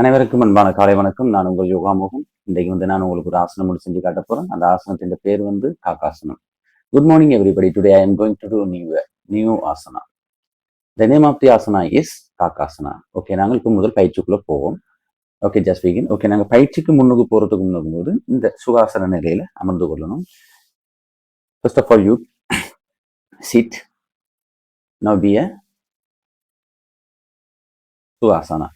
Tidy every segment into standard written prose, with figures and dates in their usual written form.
அனைவருக்கும் அன்பான காலை வணக்கம். நான் உங்கள் யோகாமுகம். இன்றைக்கு நான் உங்களுக்கு ஒரு ஆசனம் ஒன்று செஞ்சு காட்ட போறேன். அந்த ஆசனத்தின் பேர் காக்காசனம். Good morning everybody. Today I am going to to new asana. The name of the asana is kakasana. Okay, நாங்கள் இப்போ முதல் பயிற்சிக்குள்ள போவோம். Okay, just begin. ஓகே, நாங்கள் பயிற்சிக்கு முன்னுக்கு போறதுக்கு முன்னுக்கும்போது இந்த சுகாசன நிலையில அமர்ந்து கொள்ளணும். First of all you sit. Now be a sukhasana.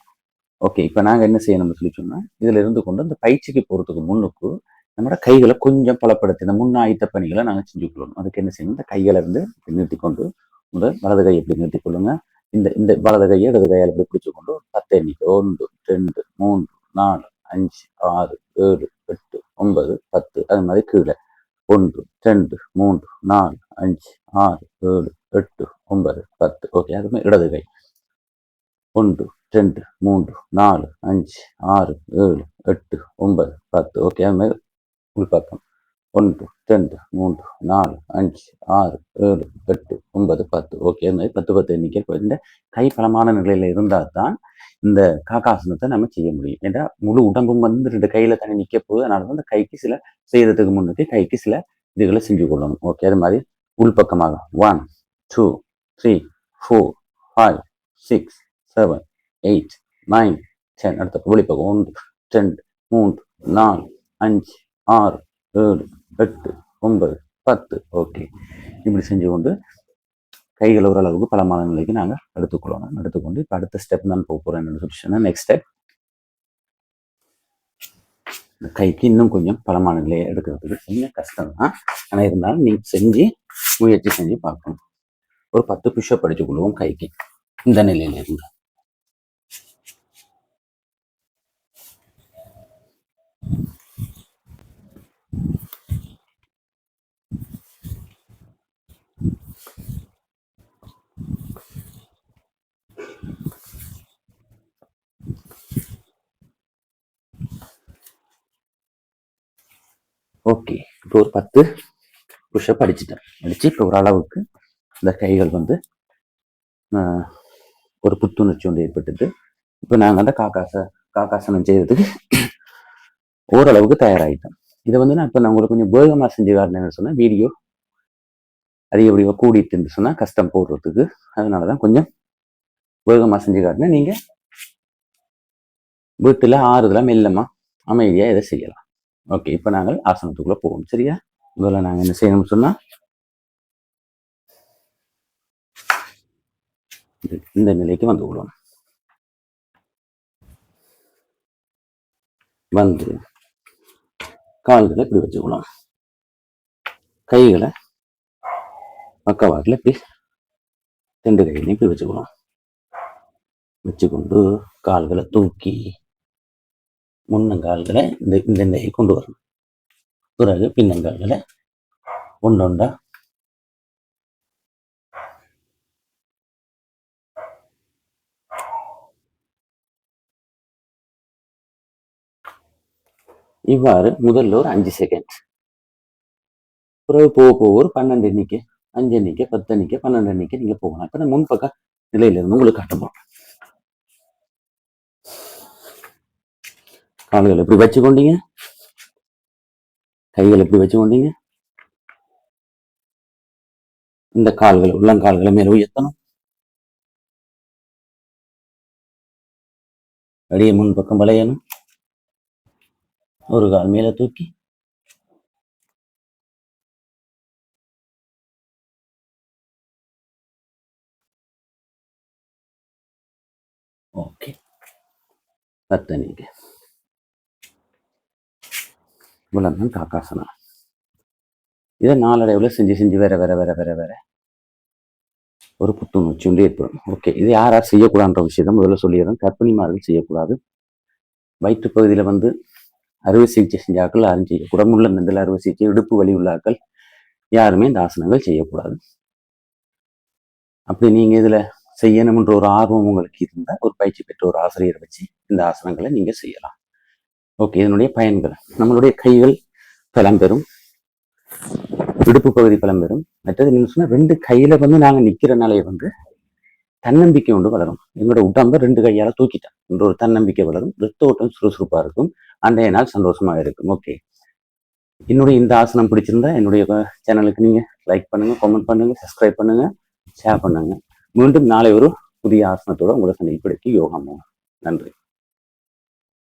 Okay, இப்போ நாங்கள் என்ன செய்யணும்னு சொல்லி சொன்னால், இதில் இருந்து கொண்டு அந்த பயிற்சிக்கு போகிறதுக்கு முன்னுக்கு நம்மளோட கைகளை கொஞ்சம் பலப்படுத்தி இந்த முன்னாயத்த பணிகளை நாங்கள் செஞ்சு கொள்ளணும். அதுக்கு என்ன செய்யணும், இந்த கைகளை இருந்து நிறுத்திக்கொண்டு முதல் வலது கையை எப்படி நிறுத்திக்கொள்ளுங்க. இந்த இந்த வலது கையை இடது கையால் எப்படி பிடிச்சிக்கொண்டு 10 எண்ணிக்கை 1 2 3 4 5 6 7 8 9 10 அது மாதிரி கீழே 1 2 3 4 5 6 7 8 9 10. ஓகே, அது மாதிரி இடது கை 1 2 3 4 5 6 7 8 9 10. ஓகே, அது மாதிரி உள்பக்கம் 1 2 3 4 5 6 7 8 9 10. ஓகே, அது மாதிரி 10 எண்ணிக்கை. இந்த கை பலமான நிலையில இருந்தால் தான் இந்த காக்காசனத்தை நம்ம செய்ய முடியும். ஏன்னா முழு உடம்பும் 2 கையில தனி நிற்க போகுது. அதனால அந்த கைக்கு சில செய்யறதுக்கு முன்னுக்கு கைக்கு சில இதுகளை செஞ்சு கொள்ளணும். ஓகே, அது மாதிரி உள்பக்கமாக 1 2 3 4 5 6 7 8 9 10. அடுத்த வெளிப்பக்கம் 1 2 3 4 5 6 7 8 9 10. ஓகே, இப்படி செஞ்சு கொண்டு கைகள் ஓரளவுக்கு பலமான நிலைக்கு நாங்கள் எடுத்துக்கொள்ளணும். எடுத்துக்கொண்டு இப்போ அடுத்த ஸ்டெப் நான் போக போகிறேன். என்னன்னு சொல்லி சொன்னால், நெக்ஸ்ட் ஸ்டெப் இந்த கைக்கு இன்னும் கொஞ்சம் பலமான நிலையை எடுக்கிறதுக்கு கொஞ்சம் கஷ்டம் தான். ஆனால் இருந்தாலும் நீங்கள் செஞ்சு முயற்சி செஞ்சு பார்க்கணும். ஒரு 10 புஷ்அப் அடிச்சு கொள்வோம் கைக்கு இந்த நிலையில இருந்து. ஓகே, இப்போ ஒரு 10 புஷ்அப் அடிச்சுட்டேன். அடிச்சு இப்போ ஓரளவுக்கு இந்த கைகள் ஒரு புத்துணர்ச்சி ஒன்று ஏற்பட்டுட்டு இப்போ நாங்கள் அந்த காக்காசனம் செய்யறதுக்கு ஓரளவுக்கு தயாராகிட்டோம். இதை நான் இப்போ நான் உங்களுக்கு கொஞ்சம் வேகமாக செஞ்சு காட்டினேன்னு சொன்னால் வீடியோ அதிகப்படியாக கூடிட்டு சொன்னால் கஷ்டம் போடுறதுக்கு. அதனால தான் கொஞ்சம் வேகமாக செஞ்சு காட்டினேன். நீங்கள் வீட்டில் ஆறுதலாக மெல்லமாக அமைதியாக இதை செய்யலாம். ஓகே, இப்போ நாங்கள் ஆசனத்துக்குள்ளே போவோம். சரியா? முதல்ல நாங்கள் என்ன செய்யணும்னு சொன்னால், இந்த நிலைக்கு வந்து விடுவோம். வந்து கால்களை இப்படி வச்சுக்கலாம். கைகளை பக்கவாட்டில் இப்படி 2 கைகளையும் இப்படி வச்சுக்கலாம். வச்சுக்கொண்டு கால்களை தூக்கி முன்னங்கால்களை இந்த நிலையை கொண்டு வரணும். பிறகு பின்னங்கால்களை ஒன்றொண்டா இவ்வாறு முதல்ல ஒரு 5 செகண்ட், பிறகு போக ஒரு 12 எண்ணிக்கை 5 எண்ணிக்கை 10 எண்ணிக்கை 12 எண்ணிக்கை நீங்க போகலாம். இப்ப நான் முன்பக்க நிலையில இருந்து உங்களுக்கு காட்டுவோம். கால்கள் எப்படி வச்சுக்கொண்டீங்க, கைகள் எப்படி வச்சுக்கொண்டீங்க, இந்த கால்கள் உள்ளங்கால்களை மேல உயர்த்தணும். அடியே முன்பக்கம் வளையணும். ஒரு கால் மேல தூக்கி ஓகே 10 எண்ணிக்கை. இவ்வளவுதான் காக்காசனா. இதை நாளடைவில் செஞ்சு வேற வேற வேற வேற வேற ஒரு புத்துணர்ச்சி ஒன்று ஏற்படும். ஓகே, இது யார் செய்யக்கூடாதுன்ற விஷயத்த முதல்ல சொல்லிடுறேன். கர்ப்பிணிமார்கள் செய்யக்கூடாது. வயிற்று பகுதியில் அறுவை சிகிச்சை செஞ்சாக்கள் யாரும் செய்யக்கூடாது. முள்ள நெந்தில் அறுவை சிகிச்சை, இடுப்பு வலி உள்ளாக்கள் யாருமே இந்த ஆசனங்கள் செய்யக்கூடாது. அப்படி நீங்க இதுல செய்யணும்ன்ற ஒரு ஆர்வம் உங்களுக்கு இருந்தால் ஒரு பயிற்சி பெற்ற ஒரு ஆசிரியரை வச்சு இந்த ஆசனங்களை நீங்க செய்யலாம். ஓகே, இதனுடைய பயன்கள், நம்மளுடைய கைகள் பலம் பெறும், இடுப்பு பகுதி பலம் பெறும். மற்றது நீங்க சொன்னா 2 கையில நாங்க நிக்கிறனாலே தன்னம்பிக்கை ஒன்று வளரும். எங்களோட உடம்ப 2 கையால தூக்கிட்டேன் என்ற ஒரு தன்னம்பிக்கை வளரும். ரத்த ஓட்டம் சுறுசுறுப்பா இருக்கும். அன்றைய நாள் சந்தோஷமா இருக்கும். ஓகே, என்னுடைய இந்த ஆசனம் பிடிச்சிருந்தா என்னுடைய சேனலுக்கு நீங்க லைக் பண்ணுங்க, கமெண்ட் பண்ணுங்க, சப்ஸ்கிரைப் பண்ணுங்க, ஷேர் பண்ணுங்க. மீண்டும் நாளை ஒரு புதிய ஆசனத்தோட உங்களை சந்திப்பதற்கு யோகா. நன்றி.